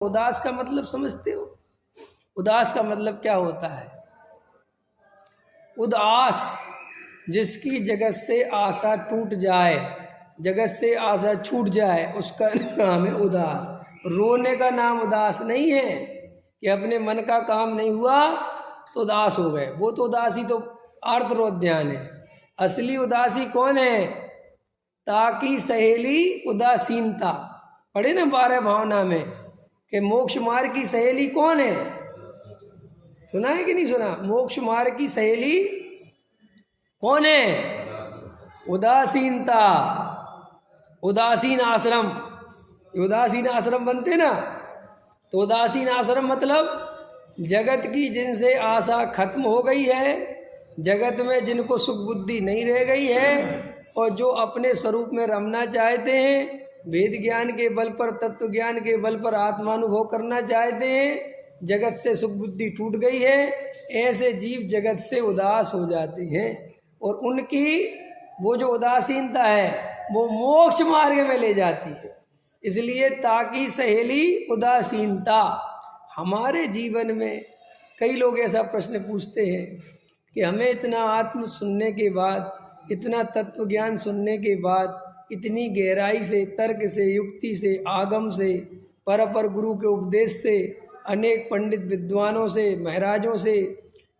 उदास का मतलब समझते हो? उदास का मतलब क्या होता है? उदास, जिसकी जगत से आशा टूट जाए, जगत से आशा छूट जाए, उसका नाम है उदास। रोने का नाम उदास नहीं है कि अपने मन का काम नहीं हुआ तो उदास हो गए, वो तो उदासी तो आर्तरोध्यान है। असली उदासी कौन है? ताकि सहेली उदासीनता। पढ़े ना 12 भावना में कि मोक्ष मार्ग की सहेली कौन है? सुना है कि नहीं सुना? मोक्ष मार्ग की सहेली कौन है? उदासीनता। उदासीन आश्रम, उदासीन आश्रम बनते ना, तो उदासीन आश्रम मतलब जगत की जिनसे आशा खत्म हो गई है, जगत में जिनको सुख बुद्धि नहीं रह गई है, और जो अपने स्वरूप में रमना चाहते हैं, वेद ज्ञान के बल पर, तत्व ज्ञान के बल पर आत्मानुभव करना चाहते हैं, जगत से सुख बुद्धि टूट गई है, ऐसे जीव जगत से उदास हो जाते हैं। और उनकी वो जो उदासीनता है वो मोक्ष मार्ग में ले जाती है। इसलिए ताकि सहेली उदासीनता। हमारे जीवन में कई लोग ऐसा प्रश्न पूछते हैं कि हमें इतना आत्म सुनने के बाद, इतना तत्व ज्ञान सुनने के बाद, इतनी गहराई से, तर्क से, युक्ति से, आगम से, पर गुरु के उपदेश से, अनेक पंडित विद्वानों से, महाराजों से,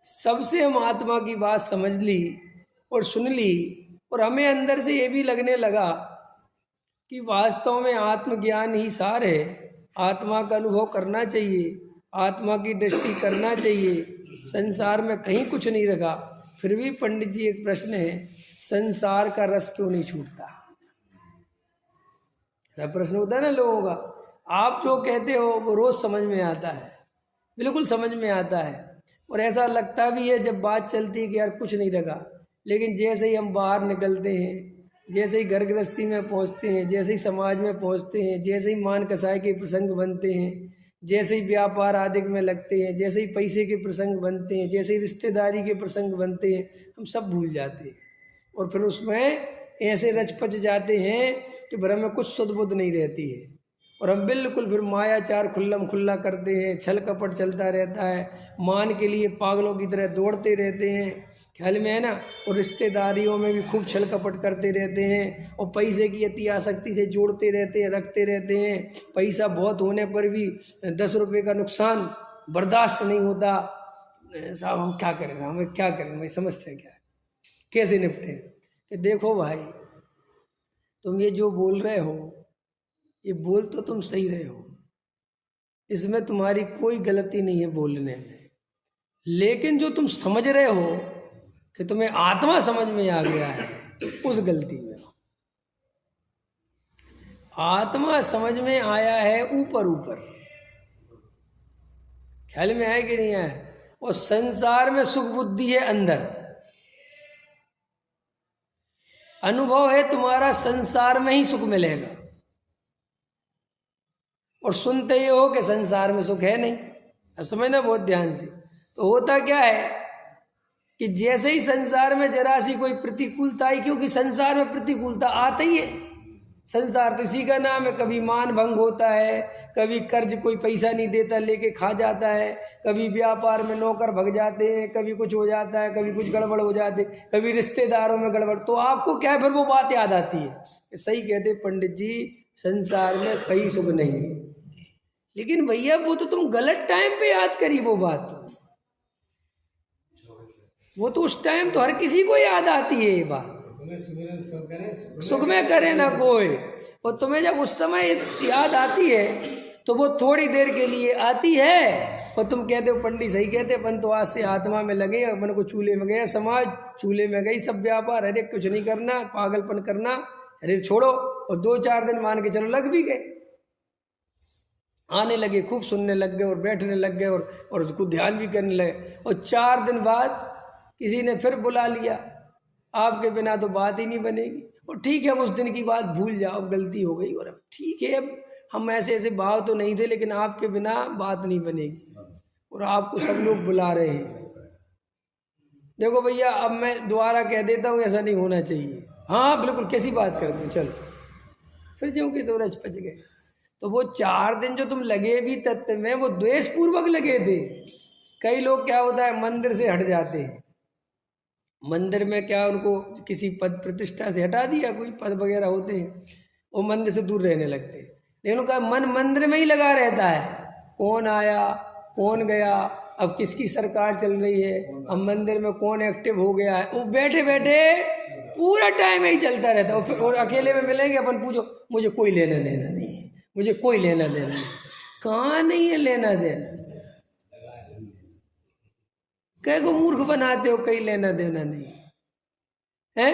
सबसे हम आत्मा की बात समझ ली और सुन ली, और हमें अंदर से ये भी लगने लगा कि वास्तव में आत्मज्ञान ही सार है, आत्मा का अनुभव करना चाहिए, आत्मा की दृष्टि करना चाहिए, संसार में कहीं कुछ नहीं रखा। फिर भी पंडित जी एक प्रश्न है, संसार का रस क्यों नहीं छूटता? ऐसा प्रश्न होता है ना लोगों का। आप जो कहते हो वो रोज़ समझ में आता है, बिल्कुल समझ में आता है, और ऐसा लगता भी है जब बात चलती है कि यार कुछ नहीं रखा। लेकिन जैसे ही हम बाहर निकलते हैं, जैसे ही घर गृहस्थी में पहुंचते हैं, जैसे ही समाज में पहुंचते हैं, जैसे ही मान कसाई के प्रसंग बनते हैं, जैसे ही व्यापार आदि में लगते हैं, जैसे ही पैसे के प्रसंग बनते हैं, जैसे ही रिश्तेदारी के प्रसंग बनते हैं, हम सब भूल जाते हैं। और फिर उसमें ऐसे रचपच जाते हैं कि भ्रम में कुछ सुध बुध नहीं रहती है, और हम बिल्कुल फिर मायाचार खुल्लम खुल्ला करते हैं, छल कपट चलता रहता है, मान के लिए पागलों की तरह दौड़ते रहते हैं, ख्याल में है ना। और रिश्तेदारियों में भी खूब छल कपट करते रहते हैं, और पैसे की अति आसक्ति से जोड़ते रहते हैं, रखते रहते हैं। पैसा बहुत होने पर भी 10 रुपये का नुकसान बर्दाश्त नहीं होता। साहब हम क्या करें, साहब हमें क्या करें, भाई समस्या क्या है, कैसे निपटें? कि देखो भाई, तुम ये जो बोल रहे हो, ये बोल तो तुम सही रहे हो, इसमें तुम्हारी कोई गलती नहीं है बोलने में, लेकिन जो तुम समझ रहे हो कि तुम्हें आत्मा समझ में आ गया है, उस गलती में। आत्मा समझ में आया है ऊपर ऊपर, ख्याल में आया कि नहीं आया? और संसार में सुख बुद्धि है अंदर। अनुभव है तुम्हारा संसार में ही सुख मिलेगा, और सुनते ही हो कि संसार में सुख है नहीं। अब समझना बहुत ध्यान से। तो होता क्या है कि जैसे ही संसार में जरा सी कोई प्रतिकूलता आई, क्योंकि संसार में प्रतिकूलता आती ही है, संसार तो इसी का नाम है। कभी मान भंग होता है, कभी कर्ज कोई पैसा नहीं देता लेके खा जाता है, कभी व्यापार में नौकर भग जाते हैं, कभी कुछ हो जाता है, कभी कुछ गड़बड़ हो जाते, कभी रिश्तेदारों में गड़बड़। तो आपको क्या है, फिर वो बात याद आती है। सही कहते पंडित जी, संसार में कहीं सुख नहीं है। लेकिन भैया वो तो तुम गलत टाइम पे याद करी वो बात, वो तो उस टाइम तो हर किसी को याद आती है ये बात, सुख में करे ना कोई। और तुम्हें जब उस समय याद आती है तो वो थोड़ी देर के लिए आती है, और तुम कहते हो पंडित सही कहते, अपन तो आज से आत्मा में लगे, अपन को चूल्हे में गया, समाज चूल्हे में गई, सब व्यापार, अरे कुछ नहीं करना, पागलपन करना, अरे छोड़ो। और 2-4 दिन मान के चलो लग भी गए, आने लगे, खूब सुनने लग गए, और बैठने लग गए, और उसको ध्यान भी करने लगे। और 4 दिन बाद किसी ने फिर बुला लिया, आपके बिना तो बात ही नहीं बनेगी। और ठीक है, अब उस दिन की बात भूल जाओ, अब गलती हो गई, और अब ठीक है, अब हम ऐसे भाव तो नहीं थे, लेकिन आपके बिना बात नहीं बनेगी, और आपको सब लोग बुला रहे हैं। देखो भैया, अब मैं दोबारा कह देता हूँ, ऐसा नहीं होना चाहिए। हाँ बिल्कुल, कैसी बात करते हो, चलो। फिर जो कि तो रच पच गए। तो वो 4 दिन जो तुम लगे भी तत्व में, वो द्वेष पूर्वक लगे थे। कई लोग क्या होता है, मंदिर से हट जाते हैं, मंदिर में क्या उनको किसी पद प्रतिष्ठा से हटा दिया, कोई पद वगैरह होते हैं, वो मंदिर से दूर रहने लगते हैं। लेकिन उनका मन मंदिर में ही लगा रहता है, कौन आया कौन गया, अब किसकी सरकार चल रही है, अब मंदिर में कौन एक्टिव हो गया है, वो बैठे बैठे पूरा टाइम यही चलता रहता है। और अकेले में मिलेंगे अपन, पूछो मुझे कोई लेना देना नहीं है, मुझे कोई लेना देना नहीं। कहाँ नहीं है लेना देना, कई को मूर्ख बनाते हो, कहीं लेना देना नहीं है।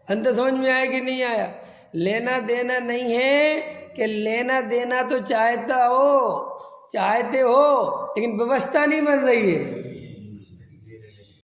अंत समझ में आया कि नहीं आया? लेना देना नहीं है कि लेना देना तो चाहते हो, लेकिन व्यवस्था नहीं बन रही है।